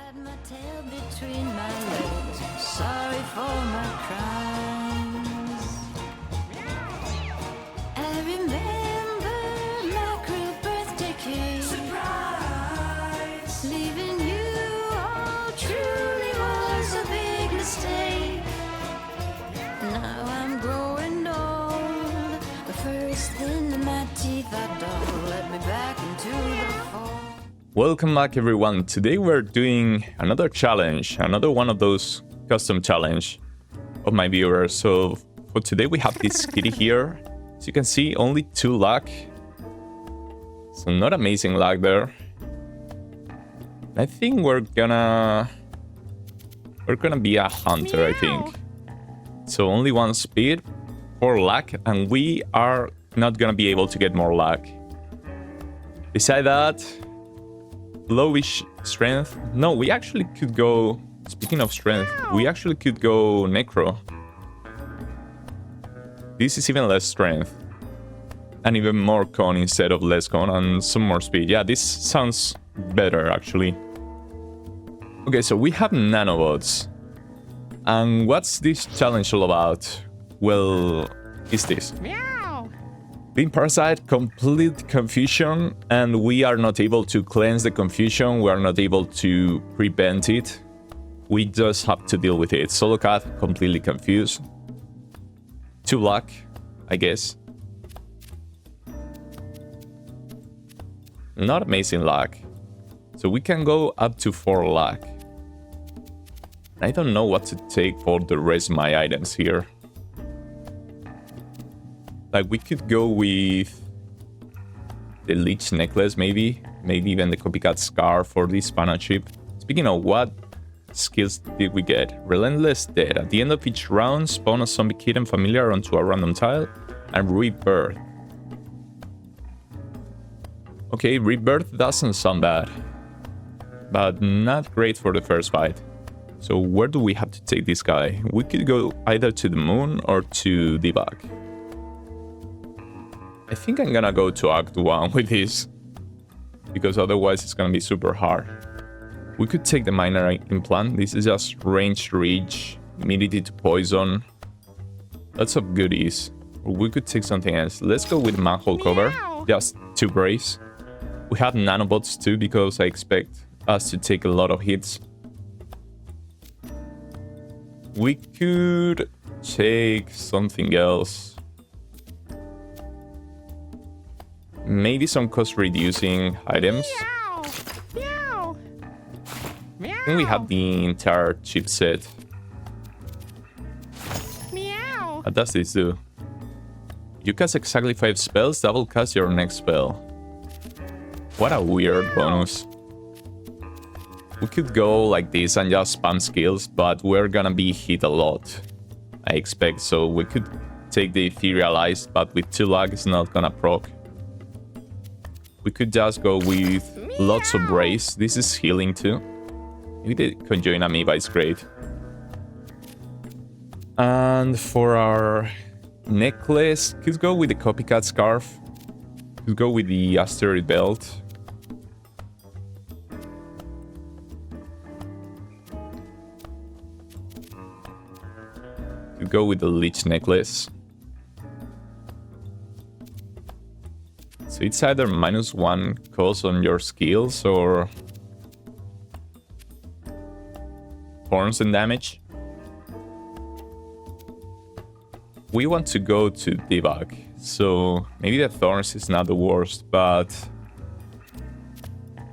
Had my tail between my legs. Sorry for my crimes. I remember my cruel birthday cake. Surprise! Leaving you all truly was a big mistake. Now I'm growing old. The first thing in my teeth are dull. Let me back into the fall. Welcome back everyone. Today we're doing another challenge, another one of those custom challenge of my viewers. So for today we have this kitty here. As you can see, only 2 luck. So not amazing luck there. I think we're gonna be a hunter, I think. So only 1 speed, 4 luck, and we are not gonna be able to get more luck. Beside that, lowish strength. No, we actually could go... Speaking of strength, we actually could go Necro. This is even less strength. And even more con instead of less con and some more speed. Yeah, this sounds better actually. Okay, so we have nanobots. And what's this challenge all about? Well, is this. Bean Parasite, complete confusion, and we are not able to cleanse the confusion, we are not able to prevent it. We just have to deal with it. Solo cat, completely confused. 2 luck, I guess. Not amazing luck. So we can go up to 4 luck. I don't know what to take for the rest of my items here. Like, we could go with the leech necklace, maybe even the copycat scarf for this pana chip. Speaking of, what skills did we get? Relentless Death. At the end of each round, spawn a zombie kitten familiar onto a random tile, and rebirth. Okay, rebirth doesn't sound bad, but not great for the first fight. So where do we have to take this guy? We could go either to the moon or to debug. I think I'm gonna go to Act 1 with this, because otherwise it's gonna be super hard. We could take the minor implant. This is just range reach, immunity to poison. Lots of goodies. Or we could take something else. Let's go with manhole cover. Just 2 brace. We have nanobots too, because I expect us to take a lot of hits. We could take something else. Maybe some cost-reducing items. I think we have the entire chipset. What does this do? You cast exactly 5 spells, double cast your next spell. What a weird bonus. We could go like this and just spam skills, but we're gonna be hit a lot, I expect. So we could take the Etherealized, but with 2 luck it's not gonna proc. We could just go with lots of brace. This is healing too. Maybe the conjoin amoeba is great. And for our necklace, could go with the copycat scarf. Could go with the asteroid belt. Could go with the leech necklace. So it's either -1 cost on your skills or thorns and damage. We want to go to debug, so maybe the thorns is not the worst, but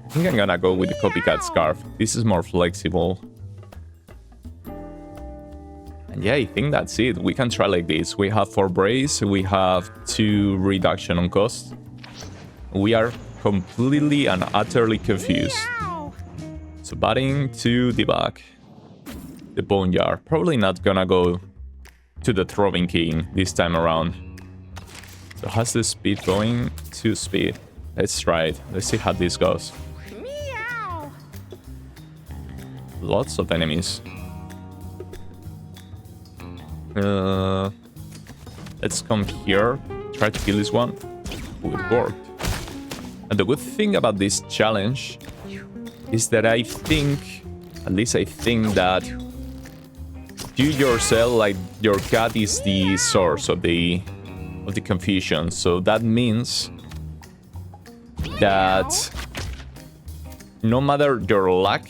I think I'm gonna go with the copycat scarf. This is more flexible. And yeah, I think that's it. We can try like this. We have 4 brace, we have 2 reduction on cost. We are completely and utterly confused. So batting to debug. The Boneyard. Probably not gonna go to the Throbbing King this time around. So how's the speed going? 2 speed. Let's try it. Let's see how this goes. Lots of enemies. Let's come here. Try to kill this one. Ooh, it worked. And the good thing about this challenge is that I think At least I think that you yourself, like your cat, is the source of the confusion. So that means that no matter your luck,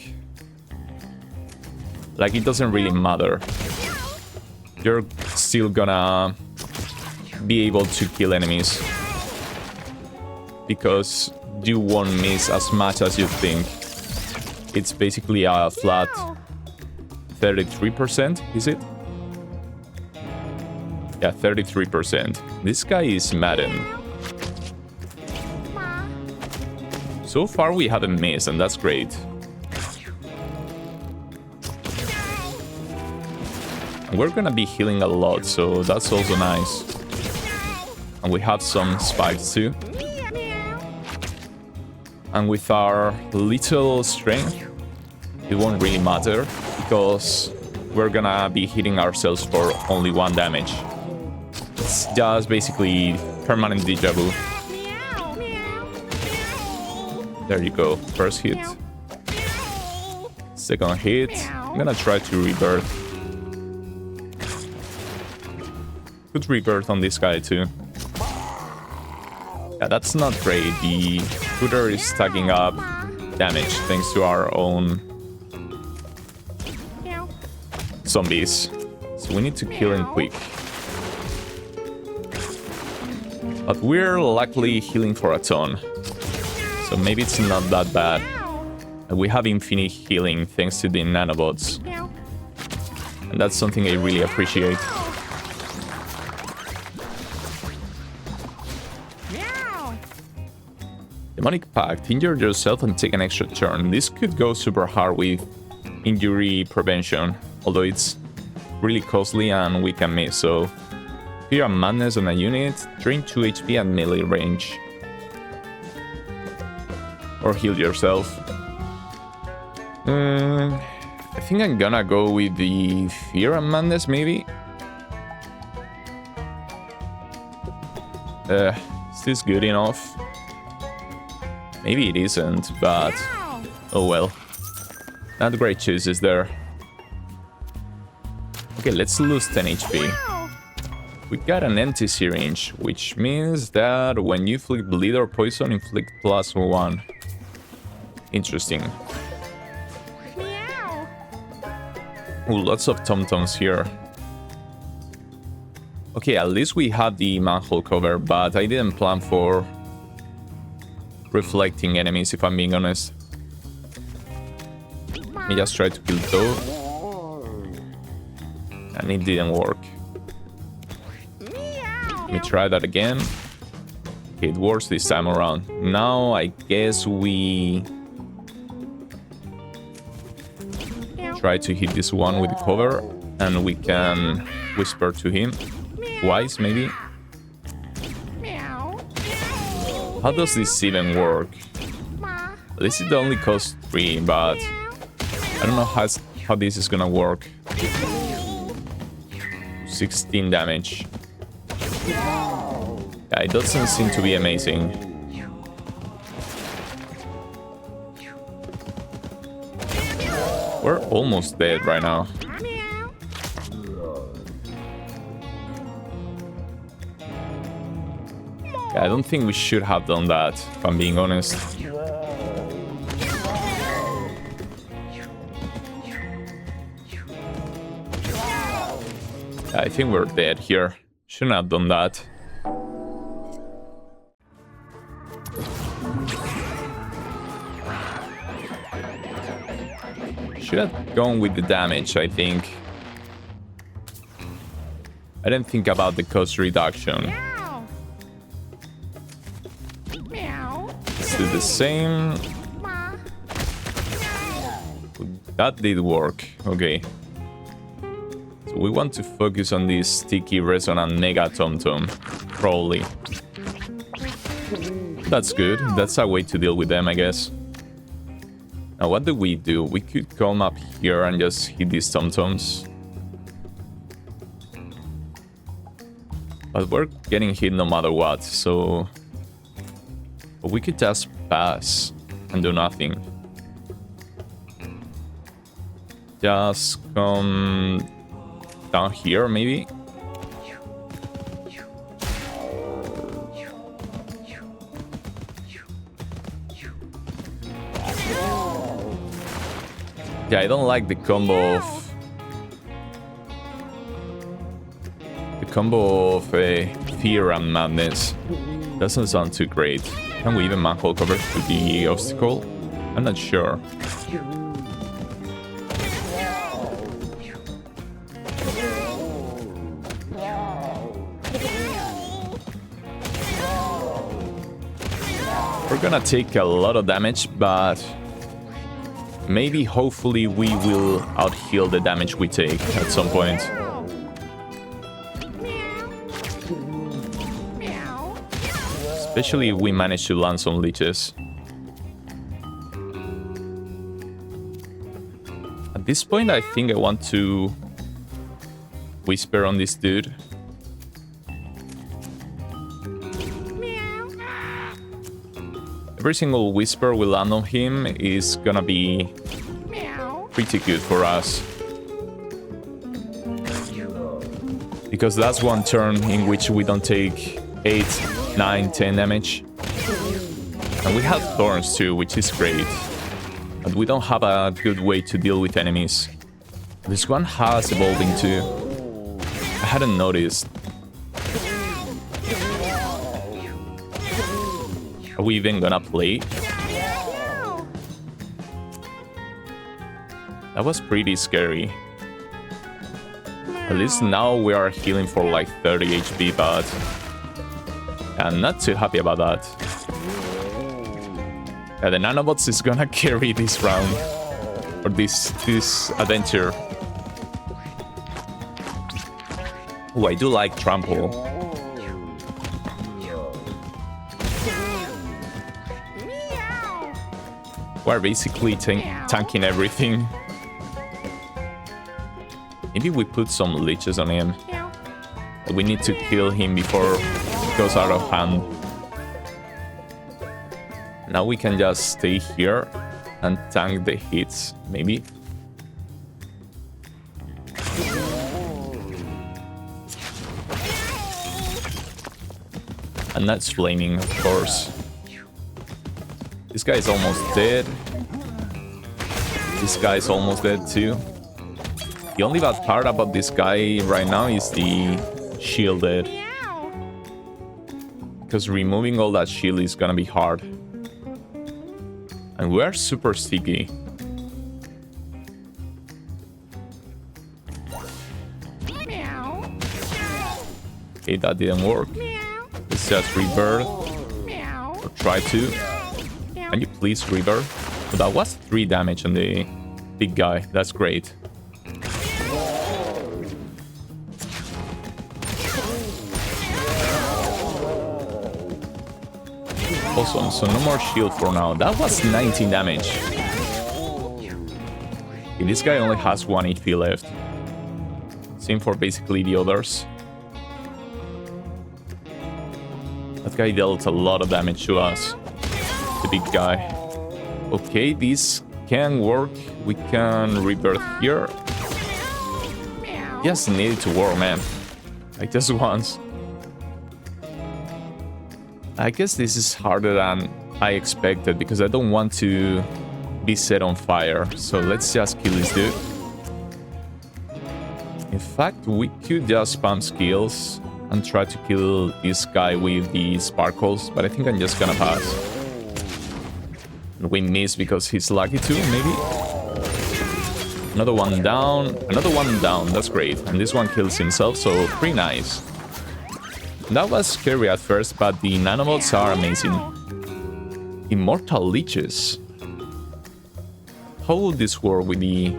like it doesn't really matter. You're still gonna be able to kill enemies because you won't miss as much as you think. It's basically a flat 33%, is it? Yeah, 33%. This guy is Madden. So far we haven't missed, and that's great. We're gonna be healing a lot, so that's also nice. And we have some spikes too. And with our little strength, it won't really matter because we're gonna be hitting ourselves for only 1 damage. It's just basically permanent deja vu. There you go. First hit. Second hit. I'm gonna try to rebirth. Good rebirth on this guy too. Yeah, that's not great. The shooter is stacking up damage thanks to our own zombies. So we need to kill him quick. But we're luckily healing for a ton. So maybe it's not that bad. And we have infinite healing thanks to the nanobots. And that's something I really appreciate. Demonic Pact. Injure yourself and take an extra turn. This could go super hard with injury prevention, although it's really costly and we can miss. So fear and madness on a unit, drain 2 HP at melee range. Or heal yourself. I think I'm gonna go with the fear and madness maybe. Is this good enough? Maybe it isn't, but oh well. Not great choices there. Okay, let's lose 10 HP. We got an empty syringe, which means that when you inflict bleed or poison, inflict +1. Interesting. Ooh, lots of tom-toms here. Okay, at least we have the manhole cover, but I didn't plan for reflecting enemies, if I'm being honest. Let me just try to kill Toad. And it didn't work. Let me try that again. Okay, it works this time around. Now I guess we try to hit this one with the cover, and we can whisper to him. Twice, maybe? How does this even work? This is only cost 3, but I don't know how this is gonna work. 16 damage. Yeah, it doesn't seem to be amazing. We're almost dead right now. Yeah, I don't think we should have done that, if I'm being honest. Yeah, I think we're dead here. Shouldn't have done that. Should have gone with the damage, I think. I didn't think about the cost reduction. Let's do the same. That did work. Okay. So we want to focus on this sticky resonant mega tom-tom. Probably. That's good. That's a way to deal with them, I guess. Now what do? We could come up here and just hit these tom-toms. But we're getting hit no matter what, so... But we could just pass and do nothing. just come down here, maybe. Yeah, I don't like the combo of fear and madness. Doesn't sound too great. Can we even manhole cover to the obstacle? I'm not sure. We're gonna take a lot of damage, but maybe, hopefully, we will out-heal the damage we take at some point. Especially if we manage to land some leeches. At this point, I think I want to whisper on this dude. Every single whisper we land on him is gonna be pretty good for us. Because that's one turn in which we don't take 8, 9, 10 damage. And we have thorns too, which is great. But we don't have a good way to deal with enemies. This one has evolving too. I hadn't noticed. Are we even gonna play? That was pretty scary. At least now we are healing for like 30 HP, but I'm not too happy about that. Yeah, the nanobots is gonna carry this round. Or this adventure. Oh, I do like trample. We're basically tanking everything. Maybe we put some leeches on him. We need to kill him before it goes out of hand. Now we can just stay here and tank the hits, maybe. And that's flaming, of course. This guy is almost dead. This guy is almost dead too. The only bad part about this guy right now is the shielded. Because removing all that shield is gonna be hard. And we're super sticky. Okay, that didn't work. Let's just rebirth. Or try to. Can you please rebirth? So that was 3 damage on the big guy. That's great. Awesome, so no more shield for now. That was 19 damage. Okay, this guy only has 1 HP left. Same for basically the others. That guy dealt a lot of damage to us. The big guy. Okay, this can work. We can rebirth here. Just needed to work, man. Like just once. I guess this is harder than I expected because I don't want to be set on fire. So let's just kill this dude. In fact, we could just spam skills and try to kill this guy with the sparkles, but I think I'm just gonna pass. We miss because he's lucky too, maybe? Another one down, that's great. And this one kills himself, so pretty nice. That was scary at first, but the nanobots are amazing. Immortal leeches. How would this work with the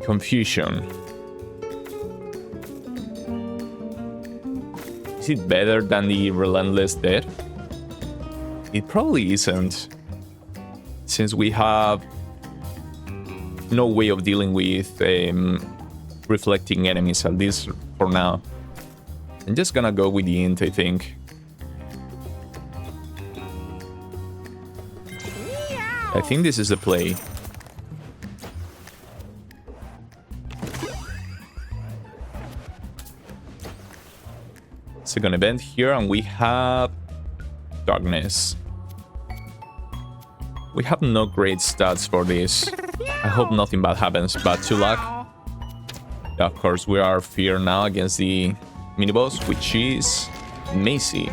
confusion? Is it better than the relentless death? It probably isn't, since we have no way of dealing with reflecting enemies, at least for now. I'm just gonna go with the int, I think. I think this is the play. second event here, and we have darkness. We have no great stats for this. I hope nothing bad happens, but 2 luck. Yeah, of course, we are fear now against the mini-boss, which is Macy.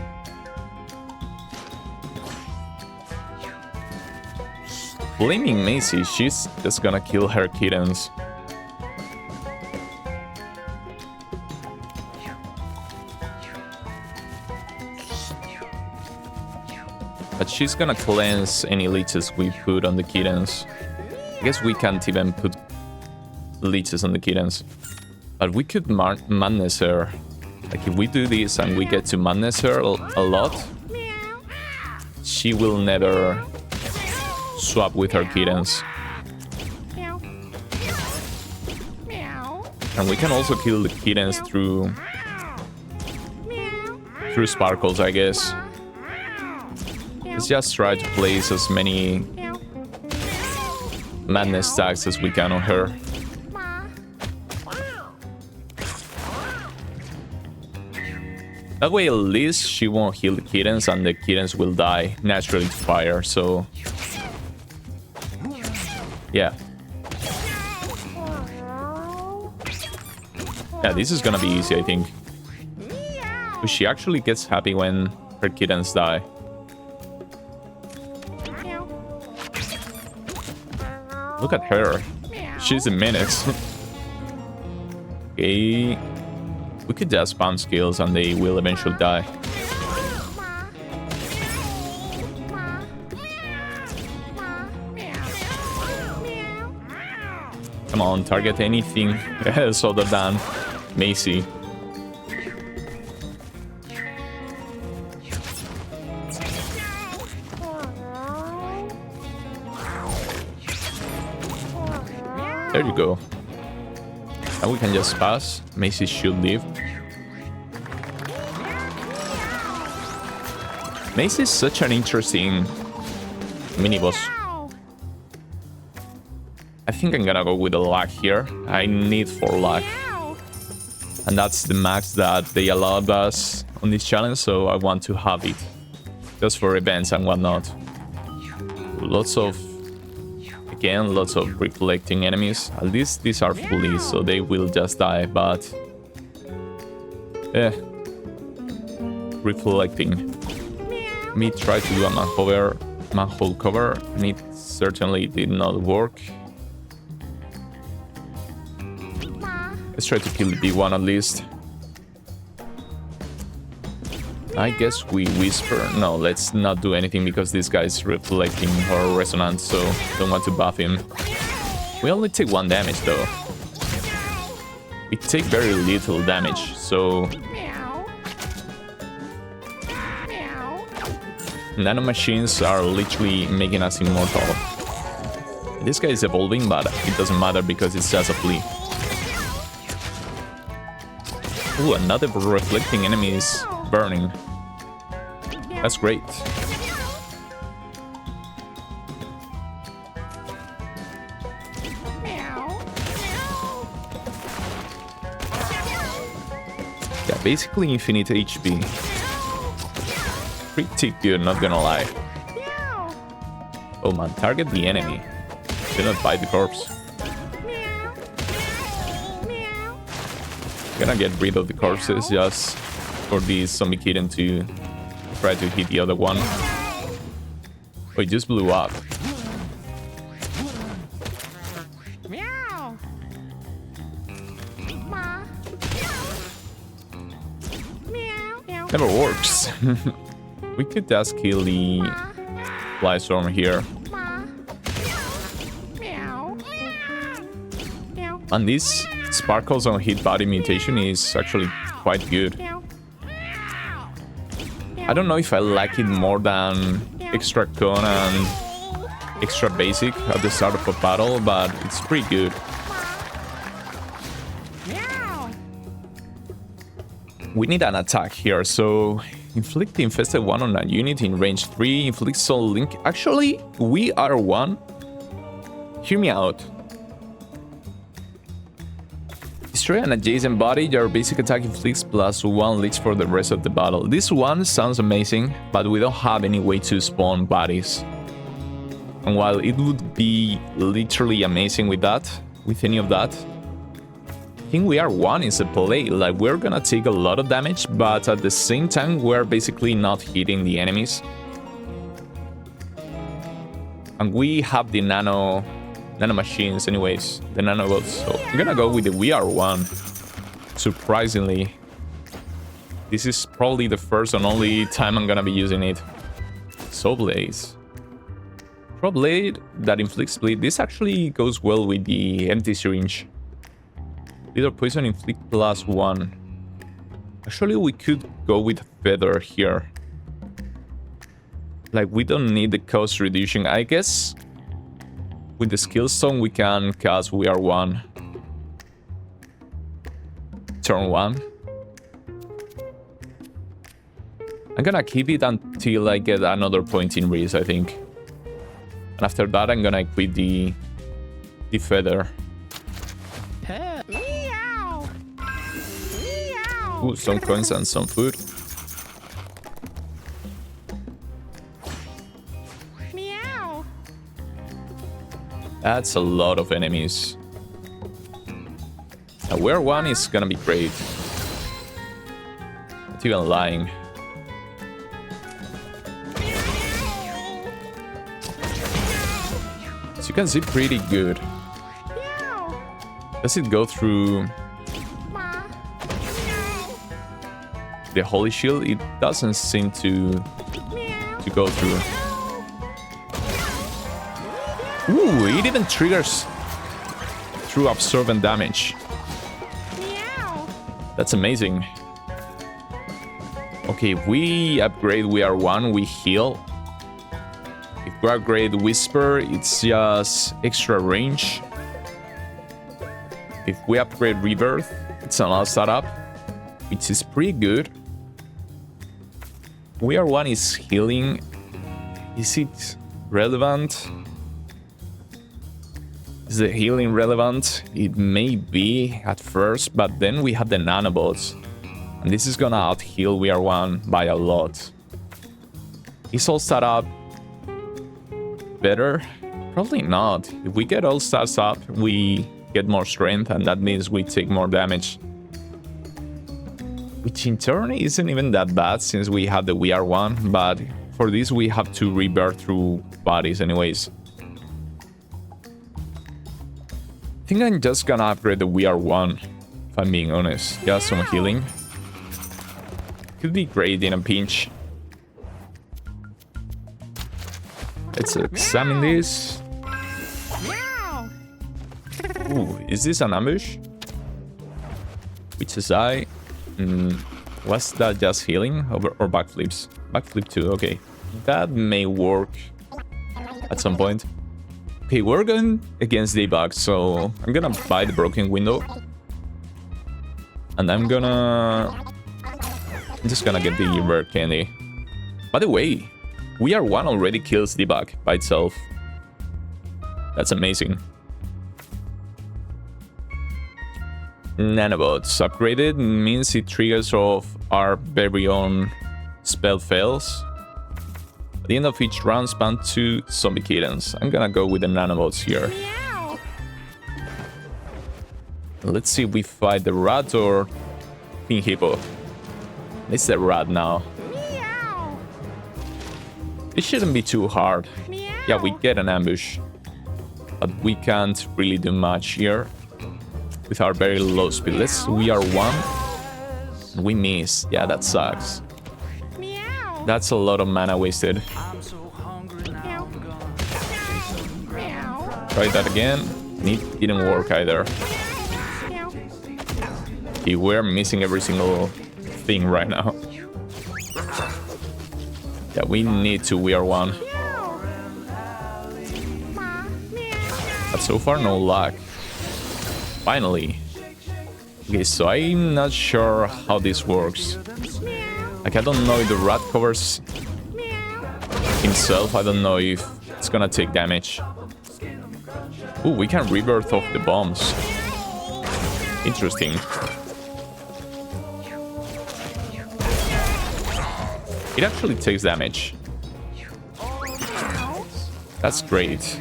Blaming Macy, she's just gonna kill her kittens. But she's gonna cleanse any leeches we put on the kittens. I guess we can't even put leeches on the kittens. But we could madness her. Like if we do this and we get to madness her a lot, she will never swap with her kittens. And we can also kill the kittens through sparkles, I guess. Let's just try to place as many madness tags as we can on her. That way at least she won't heal the kittens and the kittens will die naturally to fire, so... yeah. Yeah, this is gonna be easy, I think. But she actually gets happy when her kittens die. Look at her. She's a menace. Okay. We could just spam skills and they will eventually die. Come on, target anything else other than Macy. There you go. Now we can just pass. Macy should leave. Macy is such an interesting mini-boss. I think I'm gonna go with a luck here. I need 4 luck. And that's the max that they allowed us on this challenge, so I want to have it. Just for events and whatnot. Lots of reflecting enemies. At least these are fully, so they will just die, but... reflecting. Me try to do a manhole cover, and it certainly did not work. Let's try to kill the big one at least. I guess we whisper. No, let's not do anything because this guy is reflecting or resonant, so don't want to buff him. We only take 1 damage though. We take very little damage, so... Nano machines are literally making us immortal. This guy is evolving, but it doesn't matter because it's just a flea. Ooh, another reflecting enemy is burning. That's great. Yeah, basically infinite HP. Pretty good, not gonna lie. Oh man, target the enemy. Do not bite the corpse. Gonna get rid of the corpses just for the zombie kitten to try to hit the other one. Oh, it just blew up. Never works. We could just kill the fly storm here. And this sparkles on hit body mutation is actually quite good. I don't know if I like it more than extra con and extra basic at the start of a battle, but it's pretty good. We need an attack here, so inflict the infested one on a unit in range 3, inflict soul link. Actually, we are 1. Hear me out. It's Destroy an adjacent body, your basic attack inflicts +1 licks for the rest of the battle. This one sounds amazing, but we don't have any way to spawn bodies. And while it would be literally amazing with that, with any of that, I think we are one is a play. Like, we're gonna take a lot of damage, but at the same time, we're basically not hitting the enemies. And we have the nano machines anyways, the nanobots, so I'm gonna go with the VR1. Surprisingly, this is probably the first and only time I'm gonna be using it. Soul Blaze. Pro Blade that inflicts bleed. This actually goes well with the empty syringe. Either poison inflict +1. Actually, we could go with Feather here. Like, we don't need the cost reduction. I guess with the skill stone we can cast We Are One. Turn 1. I'm gonna keep it until I get another point in Reese, I think. And after that I'm gonna equip the Feather. Ooh, some coins and some food. That's a lot of enemies. Now, where one is gonna be great. Not even lying. As you can see, pretty good. Does it go through the Holy Shield? It doesn't seem to go through. Ooh, it even triggers through absorbent damage. That's amazing. Okay, if we upgrade We Are One, we heal. If we upgrade Whisper, it's just extra range. If we upgrade Rebirth, it's another setup, which is pretty good. We Are One is healing. Is it relevant? Is the healing relevant? It may be at first, but then we have the nanobots. And this is gonna out-heal We Are One by a lot. Is all set up better? Probably not. If we get all stats up, we get more strength, and that means we take more damage. Which in turn isn't even that bad since we have the We Are One, but for this we have to rebirth through bodies anyways. I think I'm just gonna upgrade the We Are One, if I'm being honest. Yeah, some healing. Could be great in a pinch. Let's examine this. Ooh, is this an ambush? Which is I? Was that just healing or backflips? Backflip too, okay. That may work at some point. Okay, we're going against debug, so I'm gonna buy the broken window. And I'm just gonna get the rare candy. By the way, We Are One already kills debug by itself. That's amazing. Nanobots upgraded means it triggers off our very own spell fails. At the end of each round, spawn 2 zombie kittens. I'm gonna go with the nanobots here. Let's see if we fight the rat or Pink Hippo. It's the rat now. It shouldn't be too hard. Yeah, we get an ambush. But we can't really do much here with our very low speed. We Are One. We miss. Yeah, that sucks. That's a lot of mana wasted. Try that again. It didn't work either. Okay, we're missing every single thing right now. Yeah, we need to We Are One. But so far, no luck. Finally. Okay, so I'm not sure how this works. Like, I don't know if the rat covers himself. I don't know if it's gonna take damage. Ooh, we can rebirth off the bombs. Interesting. It actually takes damage. That's great.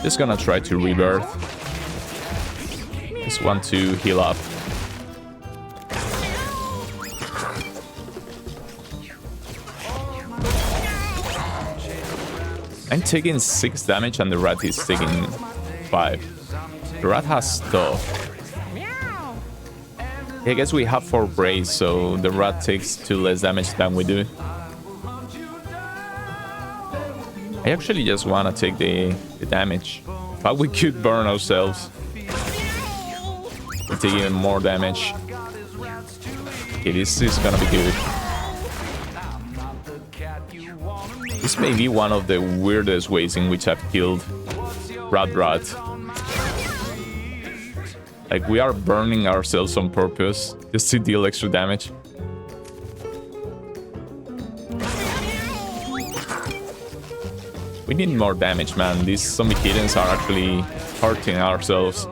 Just gonna try to rebirth. Just want to heal up. I'm taking 6 damage and the rat is taking 5. The rat has stuff. I guess we have 4 brace, so the rat takes 2 less damage than we do. I actually just want to take the damage. But we could burn ourselves. We take even more damage. Okay, this is gonna be good. This may be one of the weirdest ways in which I've killed Rat. Like, we are burning ourselves on purpose just to deal extra damage. We need more damage, man. These zombie kittens are actually hurting ourselves.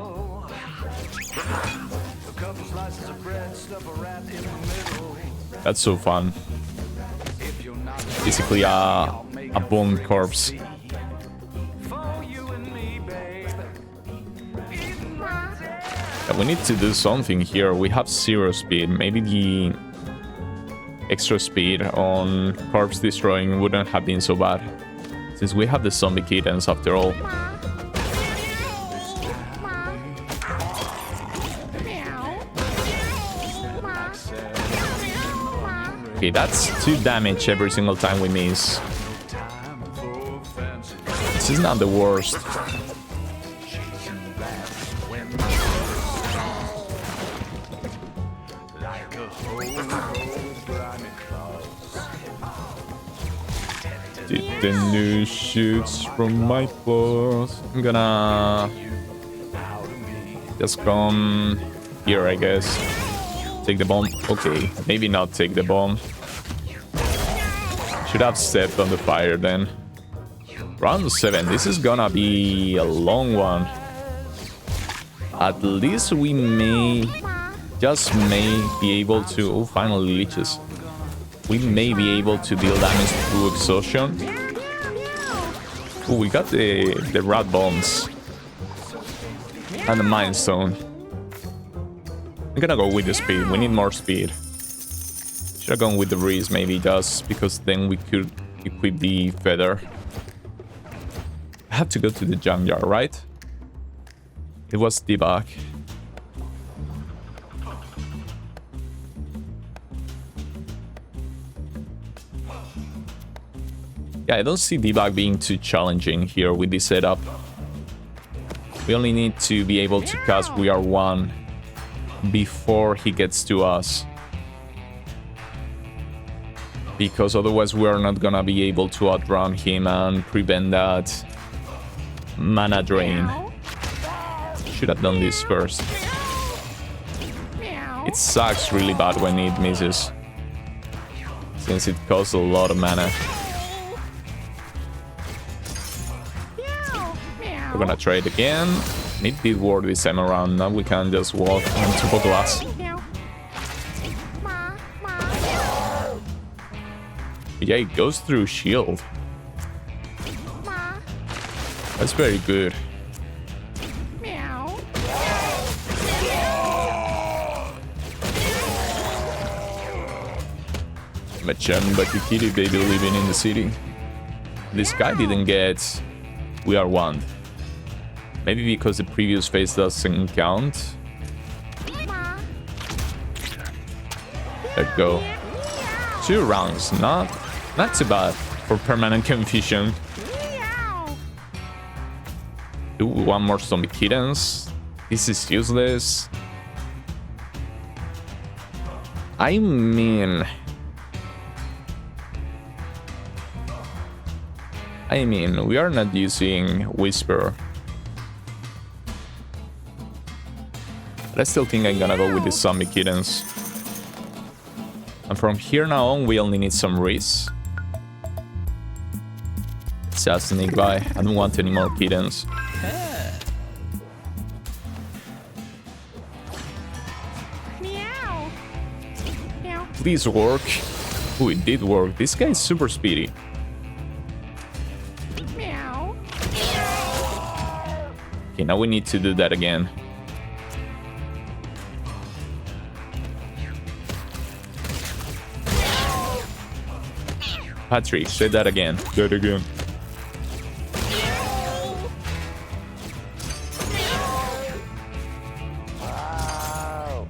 That's so fun. Basically a bone corpse. Yeah, we need to do something here. We have 0 speed. Maybe the extra speed on corpse destroying wouldn't have been so bad, since we have the zombie kittens after all. Okay, that's 2 damage every single time we miss. This is not the worst. Did the new shoots from my claws. I'm gonna just come here, I guess. Take the bomb. Okay, maybe not take the bomb. Should have stepped on the fire then. Round 7. This is gonna be a long one. At least we may, just may be able to... Oh, finally leeches. We may be able to deal damage through exhaustion. Oh, we got the rat bombs. And the mind stone. I'm gonna go with the speed. We need more speed. Should have gone with the breeze, maybe, just because then we could equip the feather. I have to go to the junkyard, right? It was debug. Yeah, I don't see debug being too challenging here with this setup. We only need to be able to cast We Are One before he gets to us, because otherwise we are not gonna be able to outrun him and prevent that mana drain. Should have done this first. It sucks really bad when it misses, since it costs a lot of mana. We're gonna try it again. It did work this time around. Now we can just walk on top of glass. Yeah, it goes through shield. That's very good. Machamba Kikiri baby living in the city. This guy didn't get We Are One. Maybe because the previous phase doesn't count. There we go. 2 rounds, not too bad for permanent confusion. Do one more zombie kittens. This is useless. I mean, we are not using Whisper. But I still think I'm gonna go with the zombie kittens. And from here now on, we only need some Reese. Let's just sneak by. I don't want any more kittens. Meow. Meow. Please work. Oh, it did work. This guy is super speedy. Meow. Okay, now we need to do that again. Patrick, say that again. Do it again.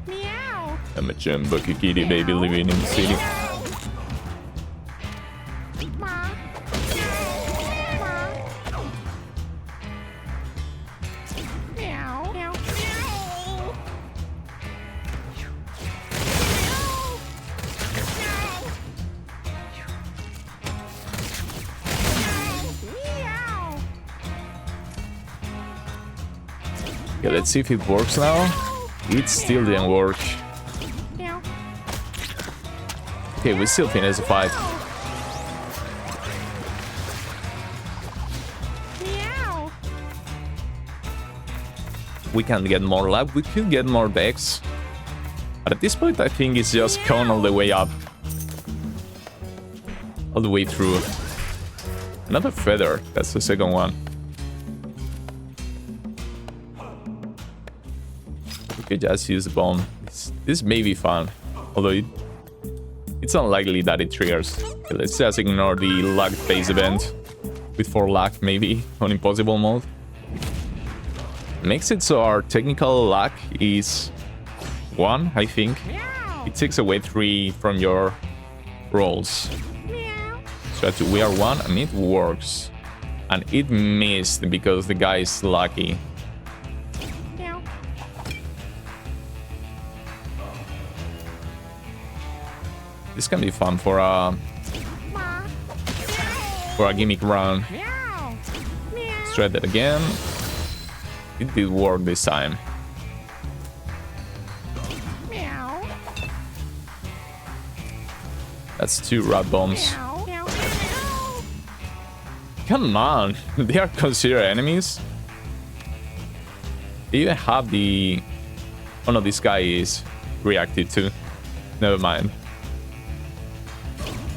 Meow. I'm a Jumbucky kitty baby living in the city. Ma. Meow. Meow. Meow. Okay, let's see if it works now. It still didn't work. Meow. Okay, we still finish the fight. Meow. We can get more lab, we could get more decks. But at this point, I think it's just gone all the way up. All the way through. Another feather, that's the second one. We could just use the bomb. This may be fun, although it's unlikely that it triggers. Okay, let's just ignore the luck phase event. With 4 luck, maybe, on impossible mode. Makes it so our technical luck is 1, I think. Meow. It takes away 3 from your rolls. Meow. So we are 1 and it works. And it missed because the guy is lucky. Meow. This can be fun for a gimmick run. Meow. Meow. Let's try that again. It did work this time. Meow. That's 2 rat bombs. Meow. Meow. Come on, they are considered enemies. They even have the... Oh no, this guy is reactive too. Never mind.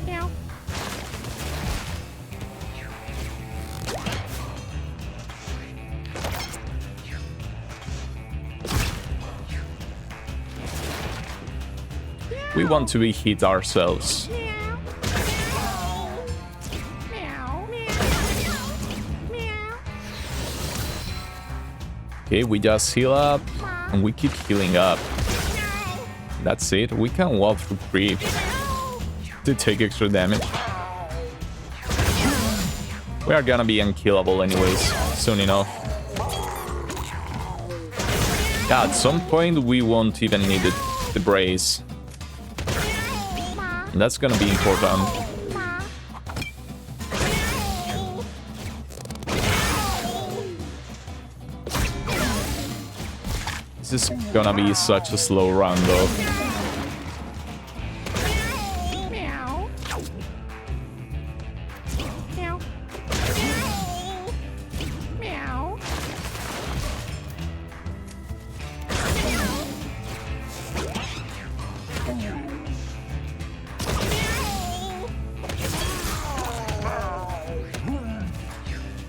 Meow. We want to be hit ourselves. Meow. Meow. Meow. Okay, we just heal up and we keep healing up. That's it. We can walk through creep to take extra damage. We are gonna be unkillable anyways, soon enough. Yeah, at some point we won't even need the brace. And that's gonna be important. This is gonna be such a slow run though. Meow. Meow. Meow.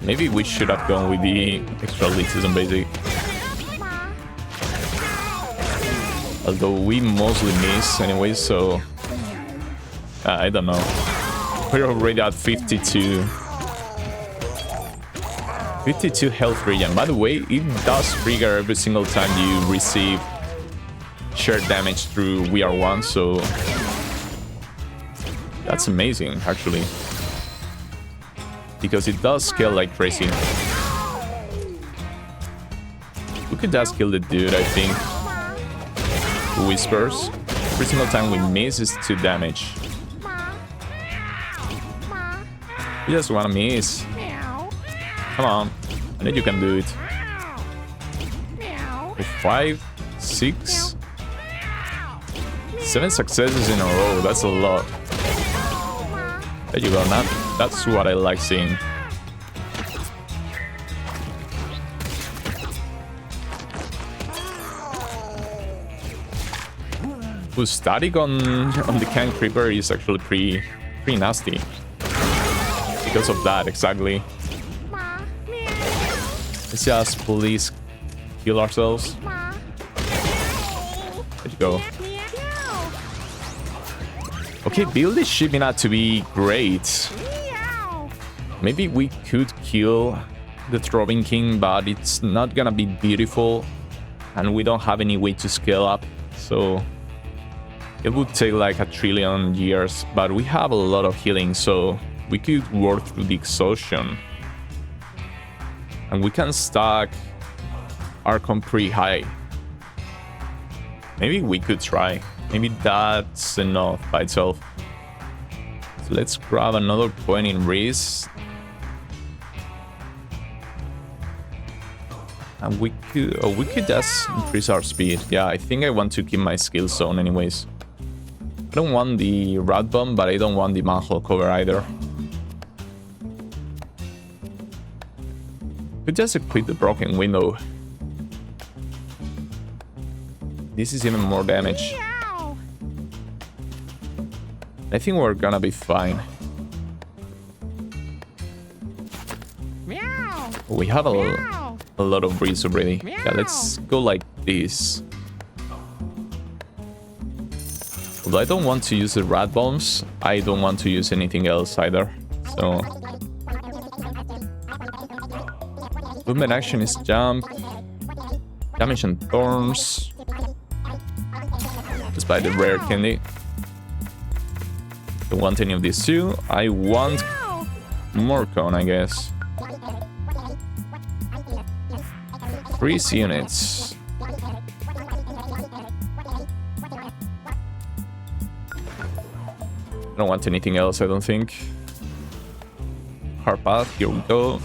Maybe we should have gone with the extra leeches on basic. Although we mostly miss anyway, so... I don't know. We're already at 52. 52 health regen. By the way, it does trigger every single time you receive shared damage through VR1, so... That's amazing, actually. Because it does scale like crazy. We could just kill the dude, I think. Whispers. Every single time we miss is 2 damage. You just wanna miss. Meow. Come on. I know you can do it. Meow. 5, 6, 7 successes in a row. That's a lot. There you go, Nat. That's what I like seeing. Who's static on the can creeper is actually pretty nasty. Because of that, exactly. Let's just please heal ourselves. There you go. Okay, build is shaping out to be great. Maybe we could kill the Throbbing King, but it's not gonna be beautiful. And we don't have any way to scale up. So it would take like 1 trillion years. But we have a lot of healing, so we could work through the exhaustion. And we can stack Archon pretty high. Maybe we could try. Maybe that's enough by itself. So let's grab another point in risk. And we could just increase our speed. Yeah, I think I want to keep my skill zone anyways. I don't want the rat bomb, but I don't want the manhole cover either. Could just equip the broken window. This is even more damage. I think we're gonna be fine. We have a lot of breeze already. Yeah, let's go like this. Although I don't want to use the rat bombs, I don't want to use anything else either. So movement action is jump, damage and thorns. Just buy the rare candy. Don't want any of these two. I want more cone, I guess. 3 units. I don't want anything else, I don't think. Hard path, here we go.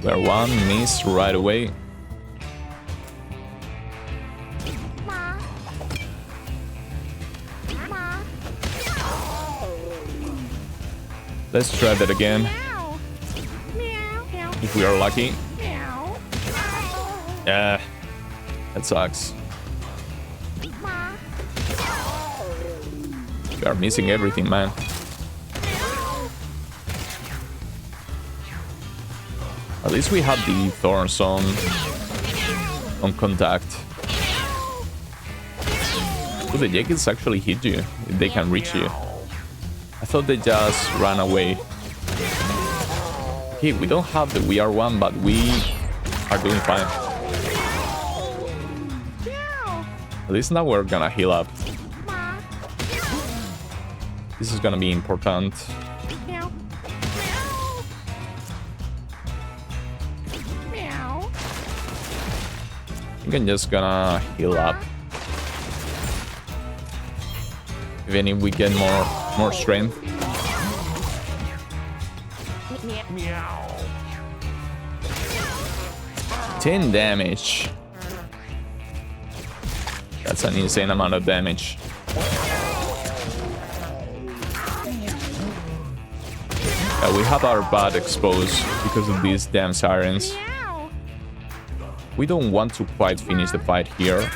Where one missed right away. Let's try that again. If we are lucky. Yeah, that sucks. We are missing everything, man. At least we have the thorns on contact. So the jackets actually hit you. They can reach you. I thought they just ran away. Okay, we don't have the VR one, but we are doing fine. At least now we're gonna heal up. This is gonna be important. I think I'm just gonna heal up. Even if we get more strength. Meow. 10 damage. That's an insane amount of damage. Yeah, we have our butt exposed because of these damn sirens. We don't want to quite finish the fight here,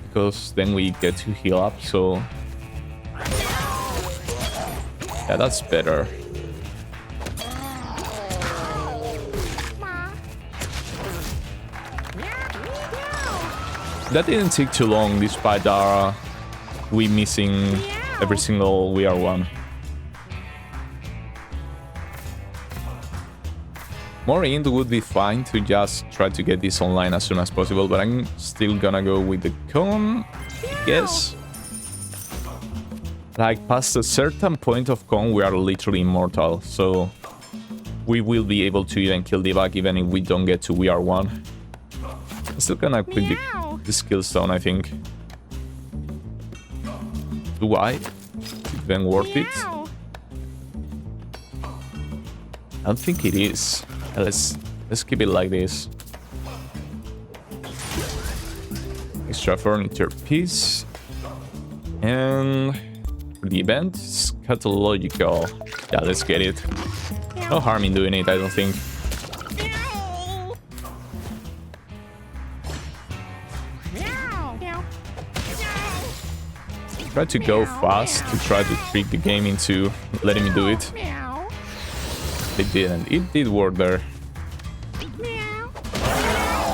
because then we get to heal up, so yeah, that's better. That didn't take too long, despite we missing every single VR1. More int would be fine to just try to get this online as soon as possible, but I'm still gonna go with the cone, I guess. Like, past a certain point of cone, we are literally immortal, so we will be able to even kill the bug even if we don't get to VR1. I'm still gonna put the skill stone, I think. Do I? Is it even worth it? I don't think it is. Let's keep it like this. Extra furniture piece. And for the event, scatological. Yeah, let's get it. No harm in doing it, I don't think. tried to go fast to try to trick the game into letting me do it. It didn't. It did work there.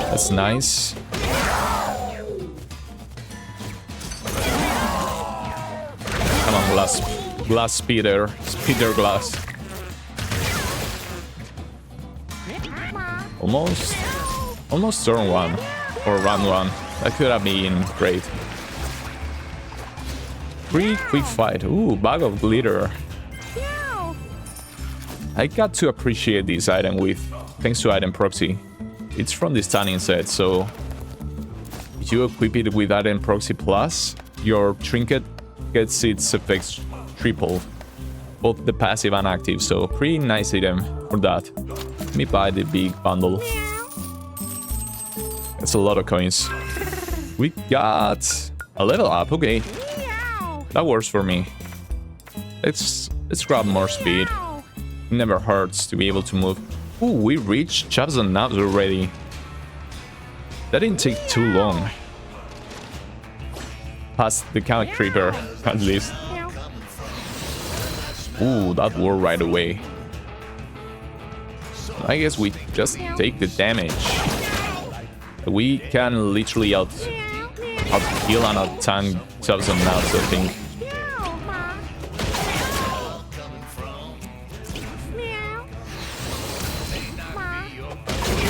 That's nice. Come on, glass speeder glass. Almost turn 1 or round 1. That could have been great. Pretty quick fight. Ooh, bag of glitter. I got to appreciate this item thanks to item proxy. It's from the stunning set, so if you equip it with item proxy plus, your trinket gets its effects tripled, both the passive and active, so pretty nice item for that. Let me buy the big bundle. That's a lot of coins. We got a level up, okay. That works for me. Let's grab more speed. It never hurts to be able to move. Ooh, we reached chops and knobs already. That didn't take too long. Past the count creeper, at least. Ooh, that worked right away. I guess we just take the damage. We can literally out heal and out tank chops and knobs, I think.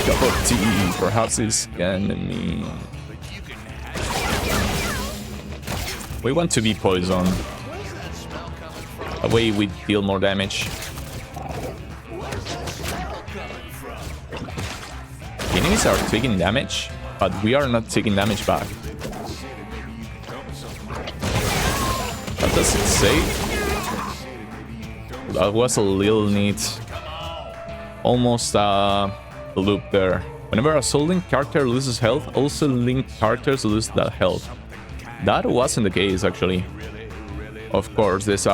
Cup of tea, perhaps it's enemy. We want to be poisoned. That way we deal more damage. Enemies are taking damage, but we are not taking damage back. What does it say? That was a little neat. Almost a loop there. Whenever a soul link character loses health, also linked characters lose that health. That wasn't the case, actually. Of course, there's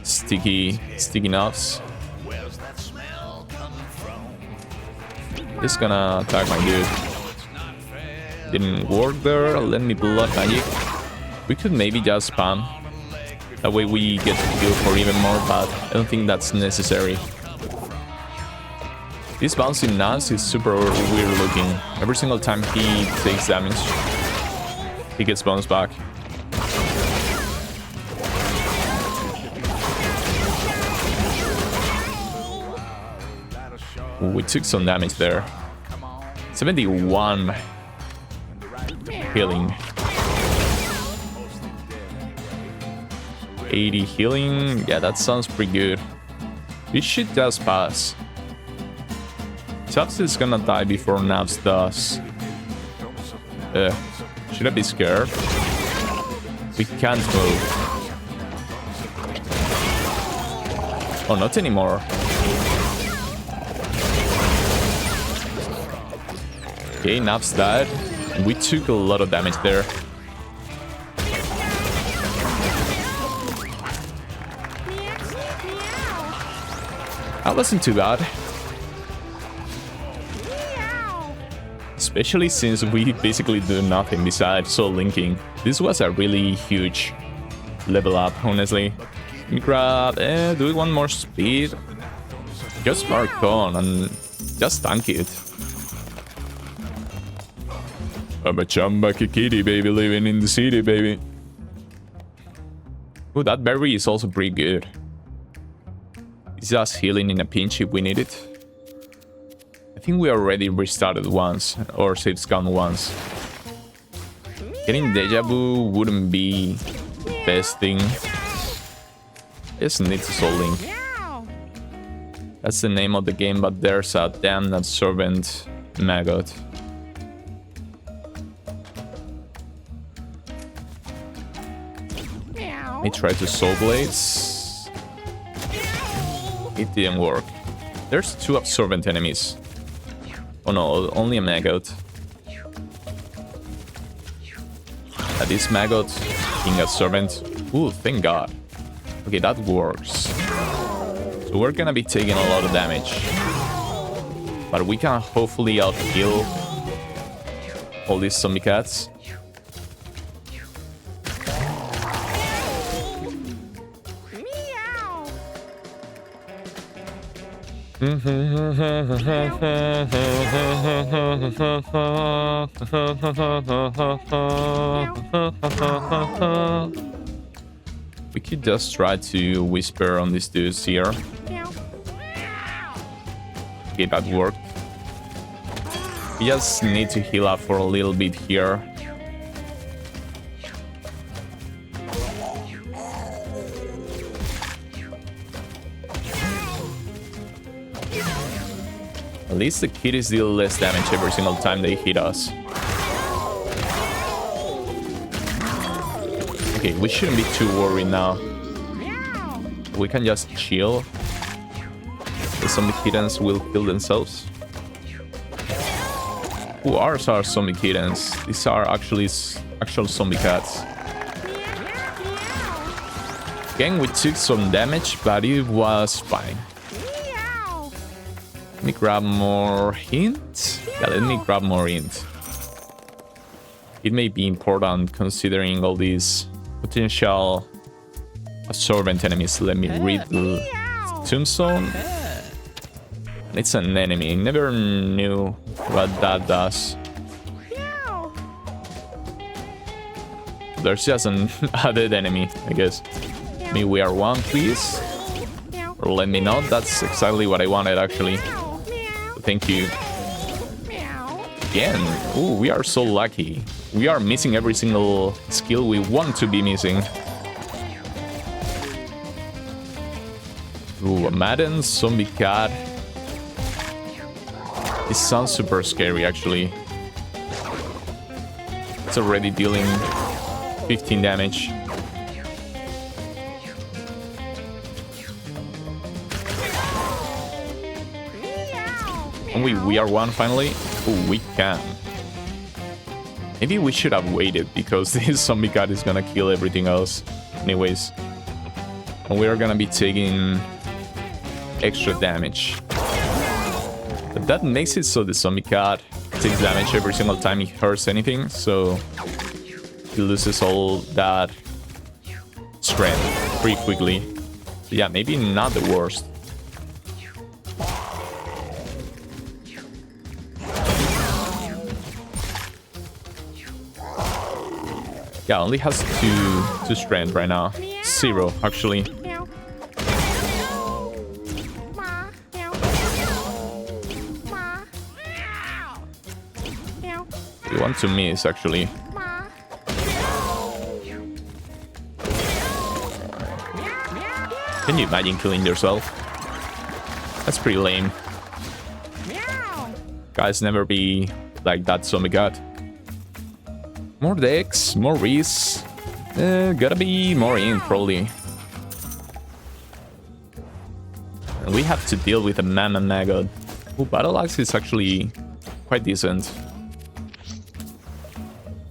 sticky knobs. It's gonna attack my dude. Didn't work there. Let me blood magic. We could maybe just spam. That way we get to heal for even more, but I don't think that's necessary. This bouncing Nas is super weird looking. Every single time he takes damage, he gets bounced back. Ooh, we took some damage there. 71 healing. 80 healing. Yeah, that sounds pretty good. This should just pass. Chops is gonna die before Nabs does. Should I be scared? We can't move. Oh, not anymore. Okay, Nabs died. We took a lot of damage there. That wasn't too bad. Especially since we basically do nothing besides soul linking. This was a really huge level up, honestly. Let me grab... do we want more speed? Just mark on and just tank it. I'm a chamba kikiti, baby, living in the city, baby. Oh, that berry is also pretty good. It's just healing in a pinch if we need it. I think we already restarted once, or saved scan once. Getting deja vu wouldn't be the best thing. Just needs a soul link. That's the name of the game, but there's a damn absorbent maggot. Let me try to soul blades. It didn't work. There's 2 absorbent enemies. Oh no, only a maggot. This maggot being absorbent. Ooh, thank god. Okay, that works. So we're gonna be taking a lot of damage. But we can hopefully out-heal all these zombie cats. We could just try to whisper on these dudes here. Okay, that worked. We just need to heal up for a little bit here. At least the kitties deal less damage every single time they hit us. Okay, we shouldn't be too worried now. We can just chill. Some of the kittens will kill themselves. Ooh, ours are zombie kittens. These are actually actual zombie cats. Again, we took some damage, but it was fine. Let me grab more hint. Yeah, let me grab more hint. It may be important considering all these potential absorbent enemies. Let me read the tombstone. It's an enemy. Never knew what that does. There's just an added enemy, I guess. May we are one, please. Or let me know. That's exactly what I wanted, actually. Thank you. Again. Ooh, we are so lucky. We are missing every single skill we want to be missing. Ooh, a Madden zombie cat. It sounds super scary, actually. It's already dealing 15 damage. And we are one finally. Oh, we can. Maybe we should have waited because this zombie cat is gonna kill everything else. Anyways. And we are gonna be taking extra damage. But that makes it so the zombie cat takes damage every single time he hurts anything, so he loses all that strength pretty quickly. So yeah, maybe not the worst. Yeah, only has two strength right now. 0, actually. We want to miss, actually. Can you imagine killing yourself? That's pretty lame. Guys, never be like that zombie cat. More decks, more Reese. Gotta be more in, probably. And we have to deal with a Mama Maggot. Oh, Battle Axe is actually quite decent.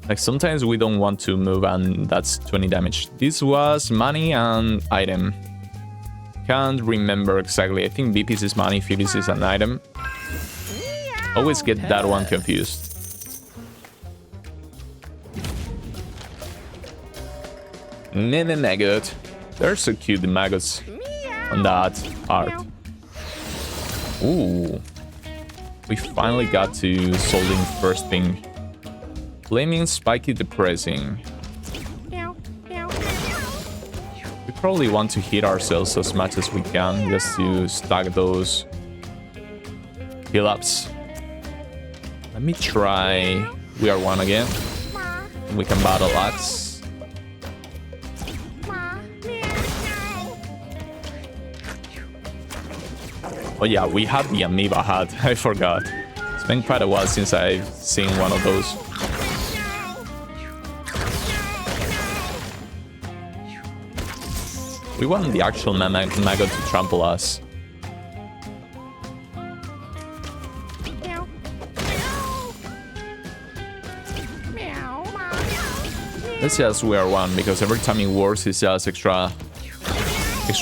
Like, sometimes we don't want to move and that's 20 damage. This was money and item. Can't remember exactly. I think BP's is money, 50's is an item. Always get that one confused. Meme Maggot. They're so cute, the maggots on that art. Ooh. We finally got to solving first thing. Flaming, spiky, depressing. We probably want to hit ourselves as much as we can just to stack those heal ups. Let me try. We are one again. We can battle axe. Oh yeah, we had the amoeba hat. I forgot. It's been quite a while since I've seen one of those. We want the actual maggot to trample us. Let's just wear one because every time it works, it's just extra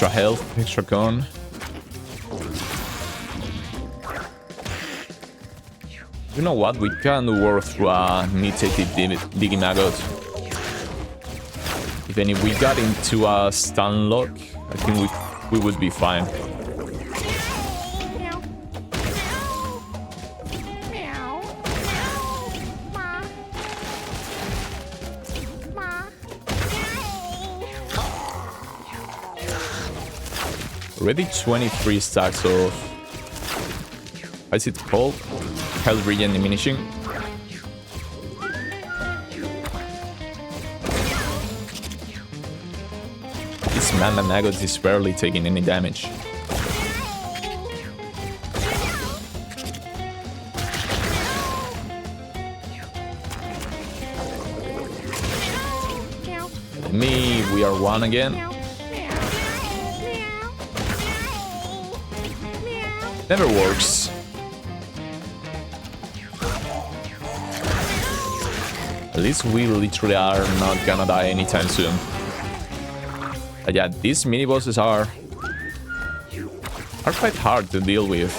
health, extra con. You know what? We can work through a mutated Diggy Maggot. Even if we got into a stun lock, I think we would be fine. Already 23 stacks of... How is it called? Health regen diminishing. This Mama Maggot is barely taking any damage. We are one again. Never works. At least we literally are not gonna die anytime soon. But yeah, these mini bosses are quite hard to deal with.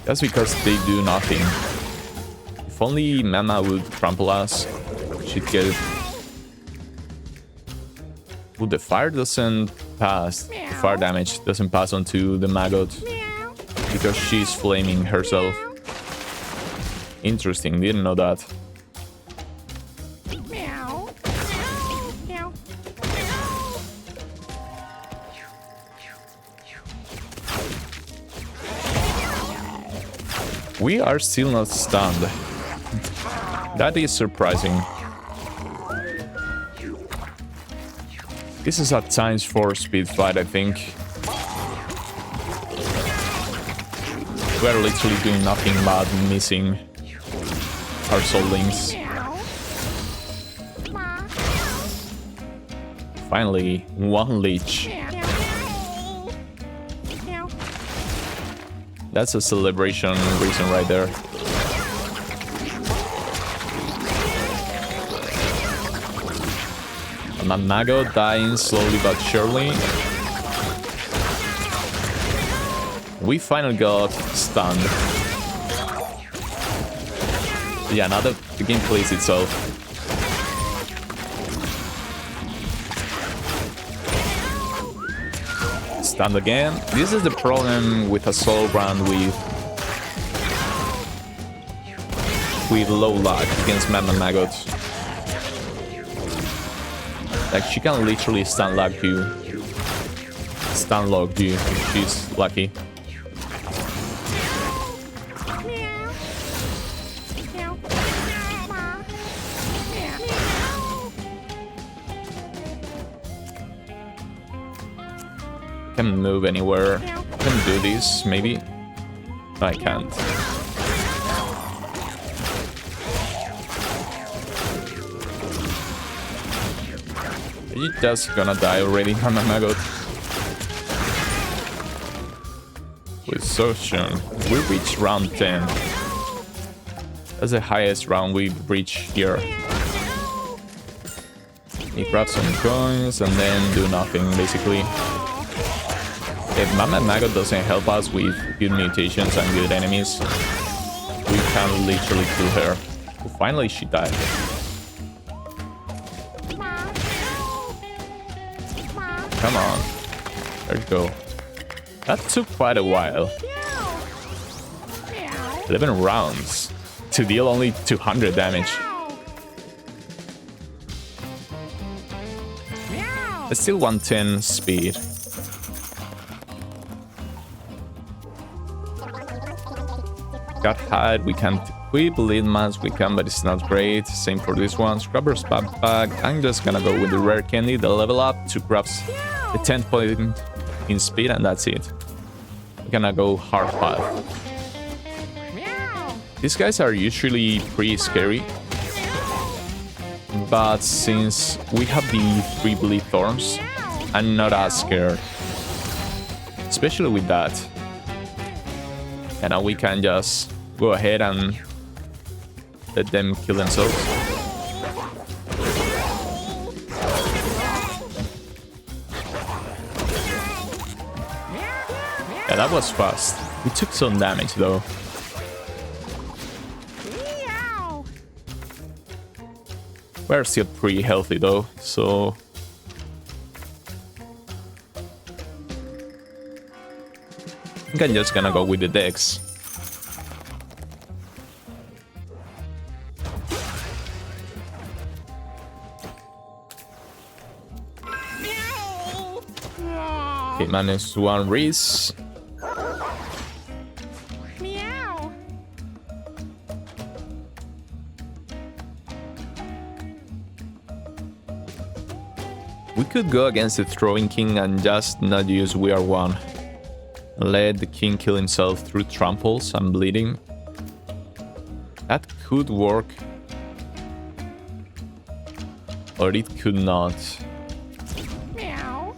That's because they do nothing. If only Mama would trample us, she'd get it. Well, the fire doesn't pass. The fire damage doesn't pass onto the maggot because she's flaming herself. Interesting, didn't know that. We are still not stunned. That is surprising. This is a ×4 speed fight, I think. We're literally doing nothing but missing our soul links. Finally, one leech. That's a celebration reason right there. And Mago dying slowly but surely. We finally got stunned. Yeah, now that the game plays itself. Stunned again. This is the problem with a soul brand with low luck against Mama Maggot. Like, she can literally stun lock you if she's lucky. Can move anywhere. Can do this, maybe. No, I can't. You're just gonna die already, Mama Maggot. With so soon. We reached round 10. That's the highest round we've reached here. You grab some coins and then do nothing, basically. If Mama Maggot doesn't help us with good mutations and good enemies, we can literally kill her. Well, finally she died. Come on. There you go. That took quite a while. 11 rounds to deal only 200 damage. It's still 110 speed. Got hide, we can't equip, lead mass we can, but it's not great. Same for this one. Scrubber's backpack. I'm just gonna go with the rare candy, the level up, 2 grabs, the 10 point in speed, and that's it. We're gonna go hard path. These guys are usually pretty scary, but since we have the 3 bleed thorns, I'm not as scared. Especially with that. And now we can just go ahead and let them kill themselves. Yeah, that was fast. We took some damage though. We're still pretty healthy though, so... I think I'm just gonna go with the Dex. Okay, -1 Reese. Meow. We could go against the throwing king and just not use We Are One. Let the king kill himself through tramples and bleeding. That could work. Or it could not. Meow.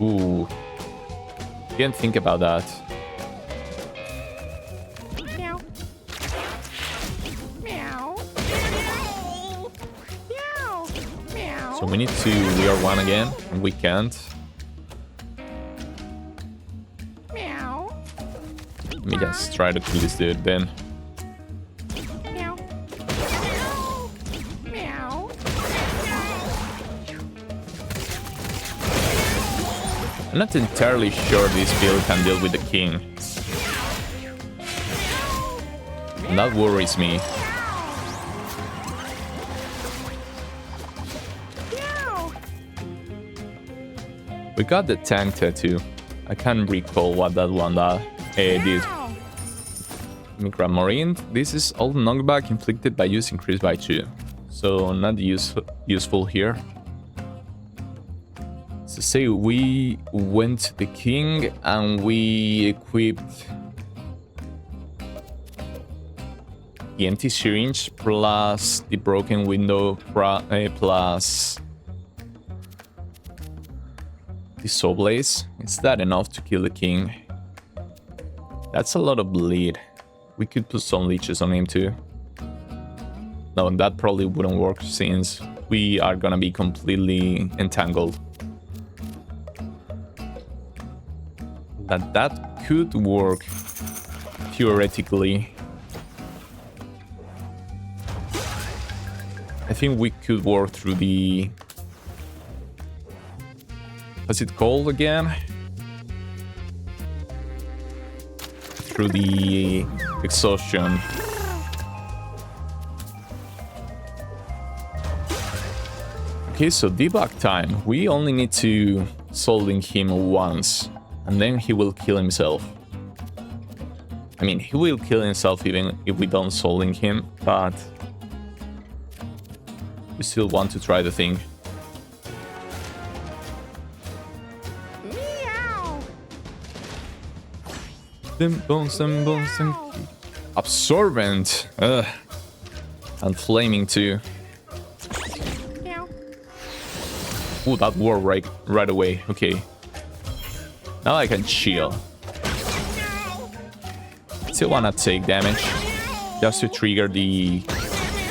Ooh. Didn't think about that. Meow. Meow. Meow. Meow. So we need to We Are One again, and we can't. Meow. Let me just try to kill this dude then. Meow. Meow. I'm not entirely sure this build can deal with the king. And that worries me. Meow. We got the tank tattoo. I can't recall what that one did. Meow. Micromarine. This is all knockback inflicted by use increased by 2. So not useful here. So say we went to the king and we equipped the empty syringe plus the broken window plus the soul blaze. Is that enough to kill the king? That's a lot of bleed. We could put some leeches on him too. No, that probably wouldn't work since we are gonna be completely entangled. That could work theoretically. I think we could work through the... What's it called again? Through the exhaustion. Okay, so debug time. We only need to solding him once, and then he will kill himself. I mean, he will kill himself even if we don't solding him, but we still want to try the thing. Meow. Absorbent. Ugh. And flaming too. Meow. Ooh, that worked right away. Okay. Now I can chill. Still wanna take damage, just to trigger the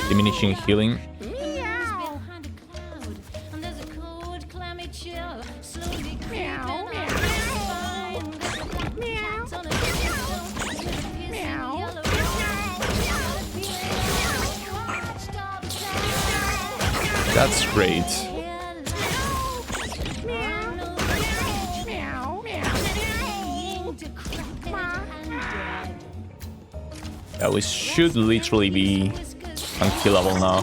diminishing healing. Meow. Behind a cloud, and there's a cold, clammy chill slowly Meow. creeping up my spine. There's a black Meow. cat on a pedestal with a piercing Meow. yellow eye. Stop, stop. That's great. Meow. Yeah, we should literally be unkillable now.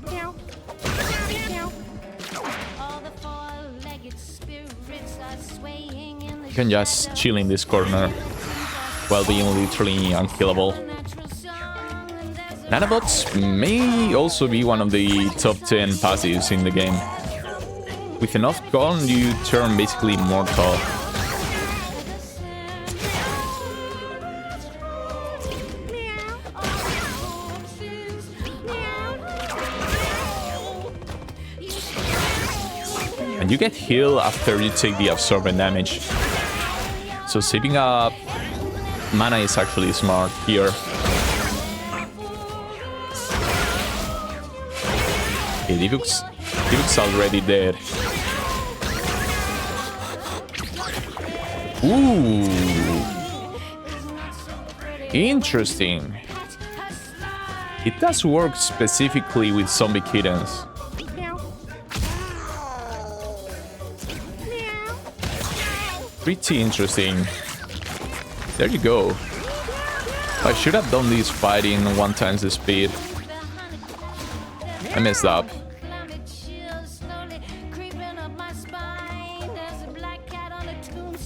Meow. Meow. All the four-legged spirits are swaying in the You can just chill in this corner while being literally unkillable. natural song, and there's a Nanobots may also be one of the top 10 passives in the game. With enough gun, you turn basically immortal. And you get healed after you take the absorbent damage. So saving up mana is actually smart here. Okay, Divuk's already dead. Ooh. Interesting. It does work specifically with zombie kittens. Meow. Pretty interesting. There you go. I should have done this fighting 1 times the speed. I messed up.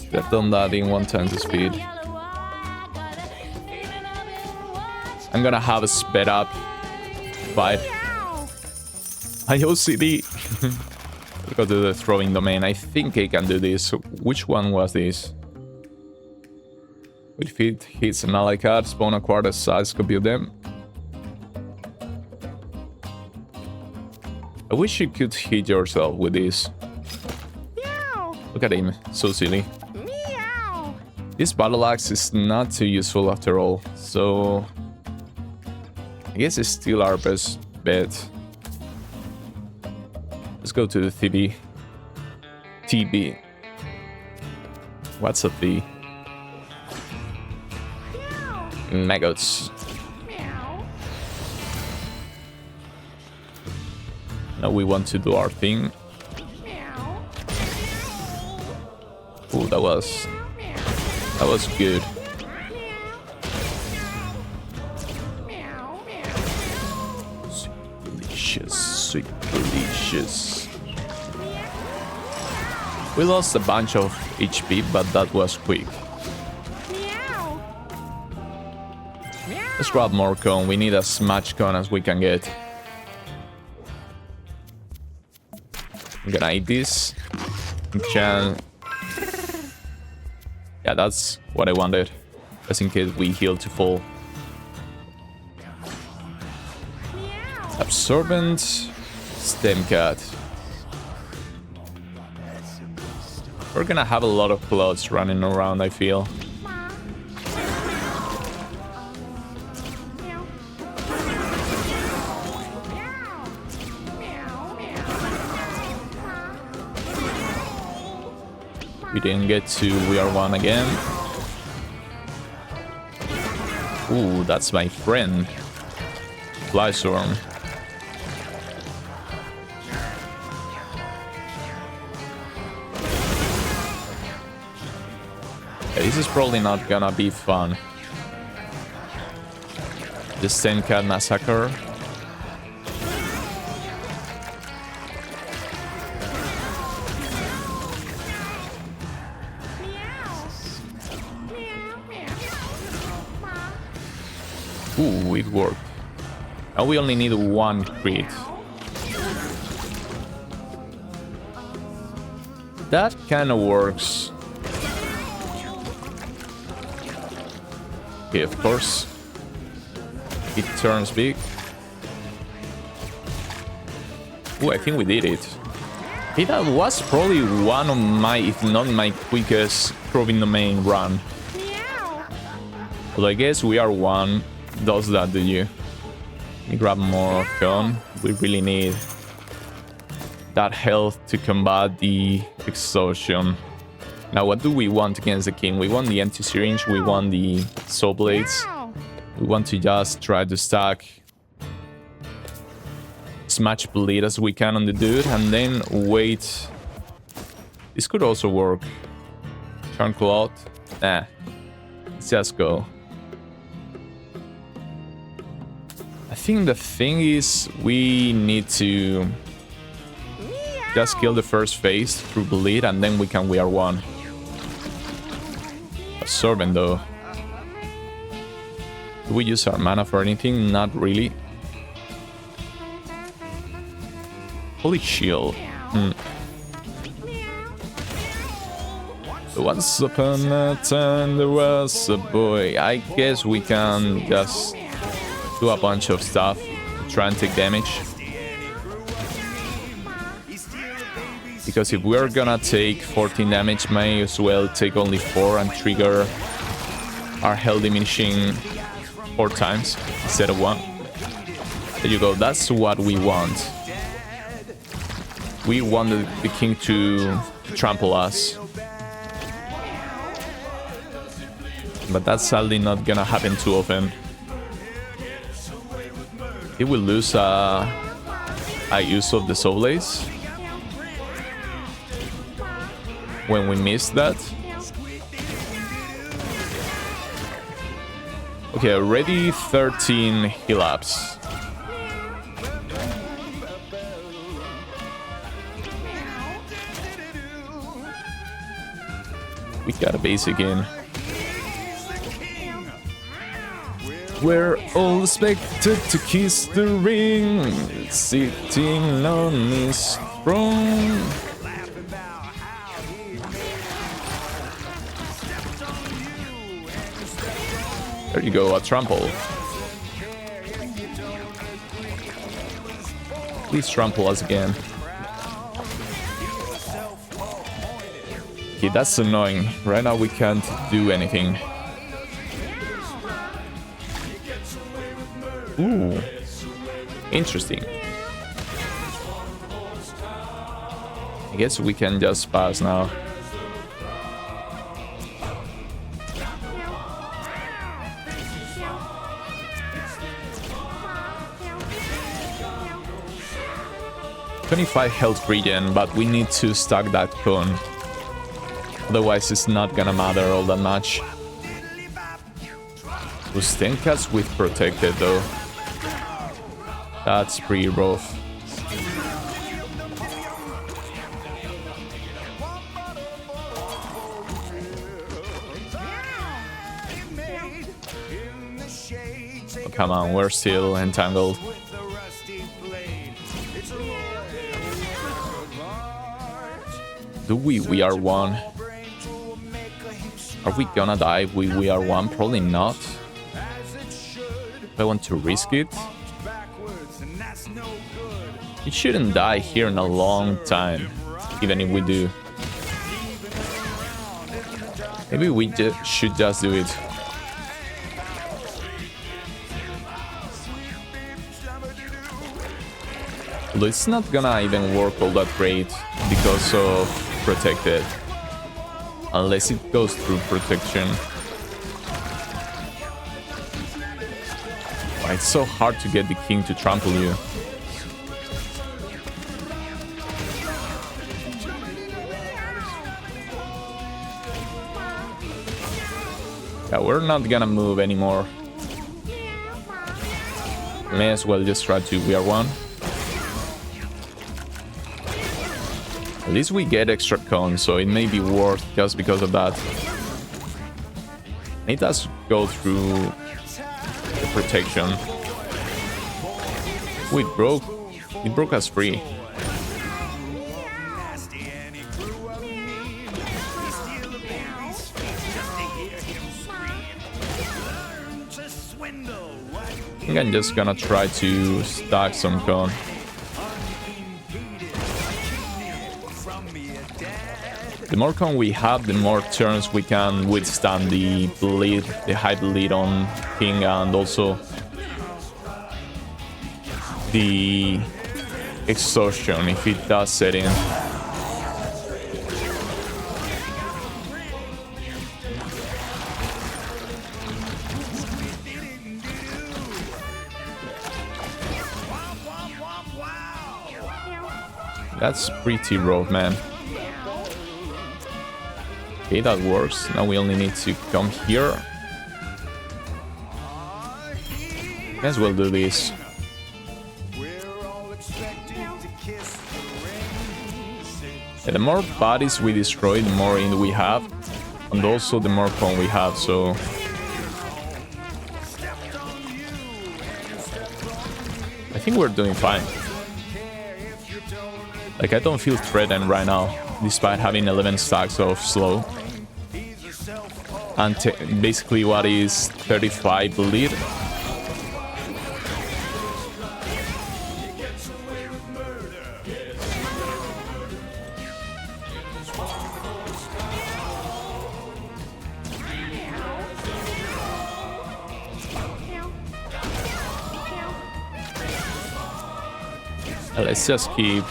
Should have done that in 1 times the speed. I'm gonna have a sped up fight. I OCD. Go to the throwing domain. I think I can do this. So which one was this? If it hits an ally card, spawn a quarter size, compute them. I wish you could hit yourself with this. Meow. Look at him, so silly. Meow. This battle axe is not too useful after all, so I guess it's still our best bet. Let's go to the TB. TB. What's a T? Maggots. Meow. Now we want to do our thing. Meow. Oh, that was good. Meow. Delicious, sweet, delicious. We lost a bunch of HP, but that was quick. Meow. Let's grab more cone. We need as much cone as we can get. I'm gonna eat this. Yeah, that's what I wanted. Just in case we heal to full. Absorbent. Stem cut. We're gonna have a lot of plots running around, I feel. We didn't get to we are one again. Ooh, that's my friend. Flystorm. This is probably not gonna be fun. The Stencat Massacre. Ooh, it worked. Now we only need 1 crit. That kind of works. Okay, of course. It turns big. Ooh, I think we did it. Hey, that was probably one of my, if not my quickest probing domain run. Well, I guess we are one. Does that, do you? Let me grab more cone. We really need that health to combat the exhaustion. Now, what do we want against the king? We want the empty syringe, we want the soul blades. We want to just try to stack as much bleed as we can on the dude, and then wait. This could also work. Turn cloth. Nah. Let's just go. I think the thing is we need to just kill the first phase through bleed, and then we can wear one. Absorbent though. Do we use our mana for anything? Not really. Holy shield. Once upon a time there was a boy. I guess we can just do a bunch of stuff to try and take damage. Because if we're gonna take 14 damage, may as well take only 4 and trigger our health diminishing 4 times instead of 1. There you go, that's what we want. We want the king to trample us. But that's sadly not gonna happen too often. He will lose a use of the soul blades when we miss that. Okay, already 13 heal ups. We got a basic in. We're all expected to kiss the ring, sitting on his throne. There you go, a trample. Please trample us again. Okay, that's annoying. Right now we can't do anything. Ooh, interesting. I guess we can just pass now. $25 health regen, but we need to stack that cone. Otherwise, it's not gonna matter all that much. Those 10 cats with protected though. That's pretty rough. Oh, come on, we're still entangled. Do we are one? Are we gonna die? We are one? Probably not. I want to risk it. It shouldn't die here in a long time, even if we do. Maybe we should just do it. Although it's not gonna even work all that great because of protected. Unless it goes through protection. Why it's so hard to get the king to trample you. Yeah, we're not gonna move anymore. May as well just try to WR1. At least we get extra cones, so it may be worth just because of that. It does go through the protection. Oh, it broke us free. I think I'm just gonna try to stack some cone. The more cone we have, the more turns we can withstand the bleed, the high bleed on king, and also the exhaustion if it does set in. That's pretty rough, man. Okay, that works. Now we only need to come here. May as well do this. Yeah, the more bodies we destroy, the more in we have, and also the more cone we have, so... I think we're doing fine. Like, I don't feel threatened right now, despite having 11 stacks of slow. And basically what is 35 bleed. Let's just keep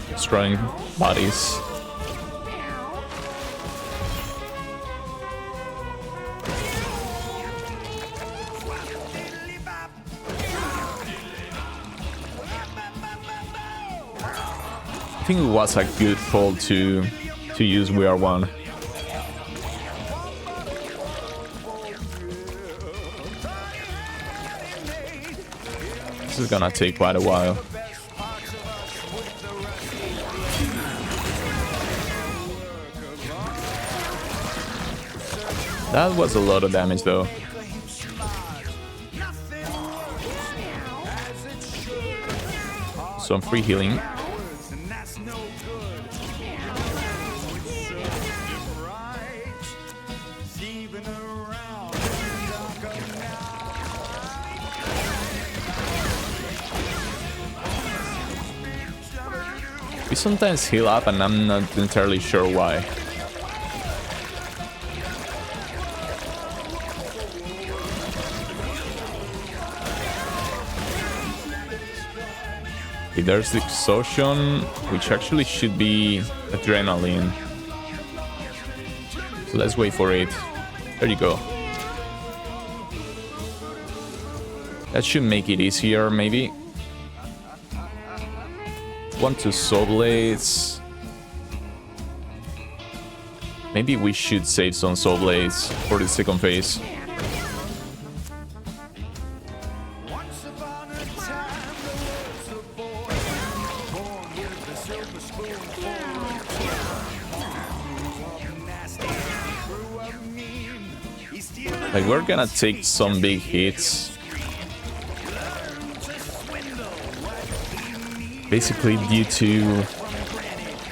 destroying bodies. I think it was a good call to use WR1. This is gonna take quite a while. That was a lot of damage though. Some free healing. We sometimes heal up and I'm not entirely sure why. Okay, there's the exhaustion, which actually should be adrenaline. So let's wait for it. There you go. That should make it easier, maybe. 1, 2 soul blades. Maybe we should save some soul blades for the second phase. Like, we're gonna take some big hits. Basically due to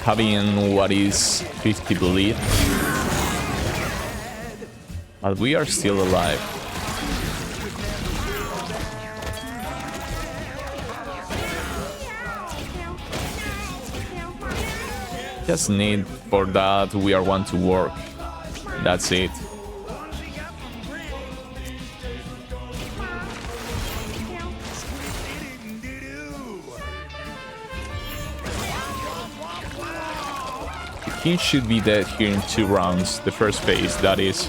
having what is 50 bleed. But we are still alive. Just need for that we are one to work. That's it. King should be dead here in 2 rounds, the first phase, that is.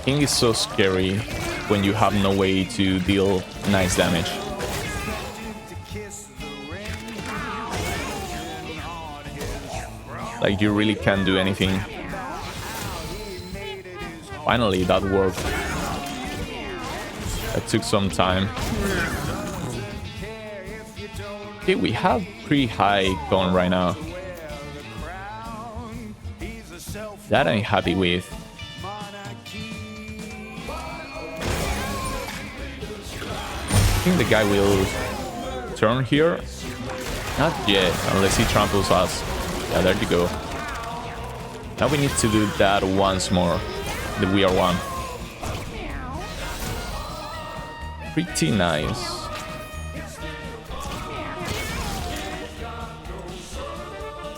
King is so scary when you have no way to deal nice damage. Like, you really can't do anything. Finally, that worked. That took some time. Okay, we have pretty high con right now. That I'm happy with. I think the guy will turn here. Not yet, unless he tramples us. Yeah, there you go. Now we need to do that once more. The we are one. Pretty nice.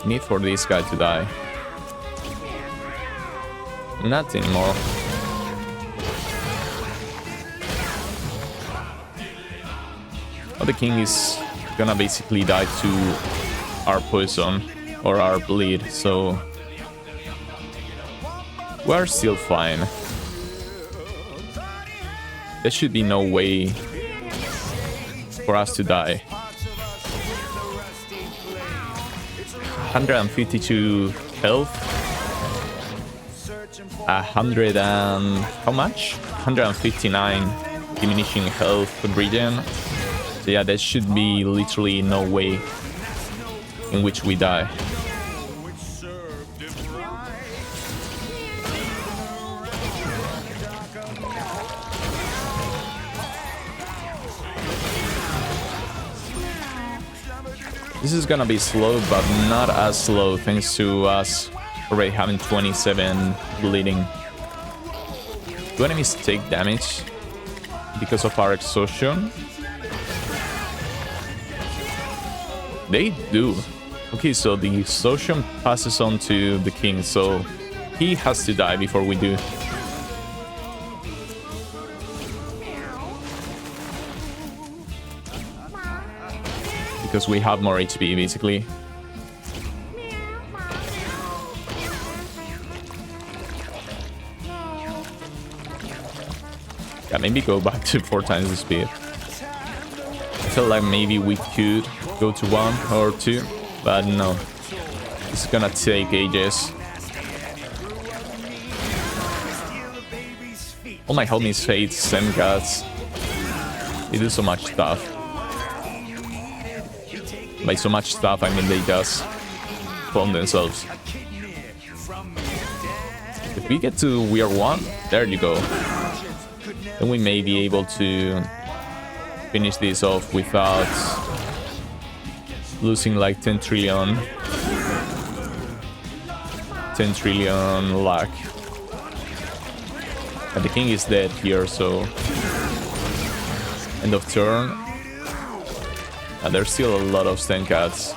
Need for this guy to die. Not anymore. Oh, the king is gonna basically die to our poison or our bleed, so we're still fine. There should be no way for us to die. 152 health. 100 and how much? 159 diminishing health regen. So yeah, there should be literally no way in which we die. This is gonna be slow, but not as slow thanks to us already having 27 bleeding. Do enemies take damage because of our exhaustion? They do. Okay, so the exhaustion passes on to the king, so he has to die before we do. Because we have more HP, basically. Yeah, maybe go back to 4 times the speed. I feel like maybe we could go to 1 or 2, but no. It's gonna take ages. All my homies hate Zen gods. They do so much stuff. By so much stuff, I mean they just clone themselves. If we get to Weird 1, there you go. Then we may be able to finish this off without losing like 10 trillion luck. But the king is dead here, so end of turn. And there's still a lot of stand cats.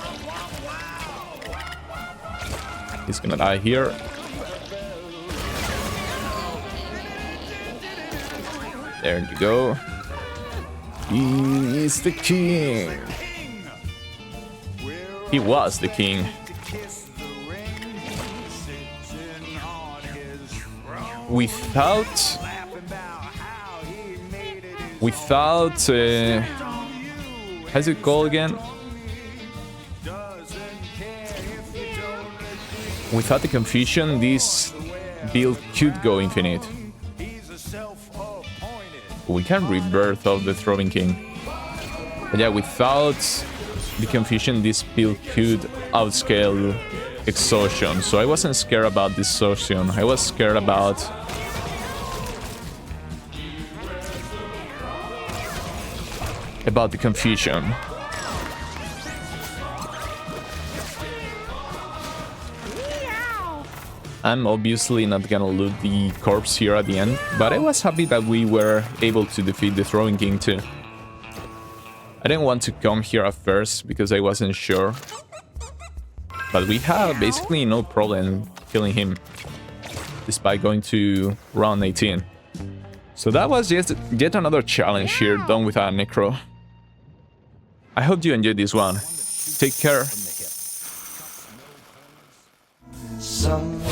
He's gonna die here. There you go. He is the king. He was the king. Without how's it called again? Without the confusion, this build could go infinite. We can rebirth of the Throbbing King. But yeah, without the confusion, this build could outscale exhaustion. So I wasn't scared about this exhaustion. I was scared about the confusion. I'm obviously not gonna loot the corpse here at the end, but I was happy that we were able to defeat the Throwing King too. I didn't want to come here at first because I wasn't sure, but we had basically no problem killing him despite going to round 18. So that was yet another challenge here done with our Necro. I hope you enjoyed this one. Take care. Some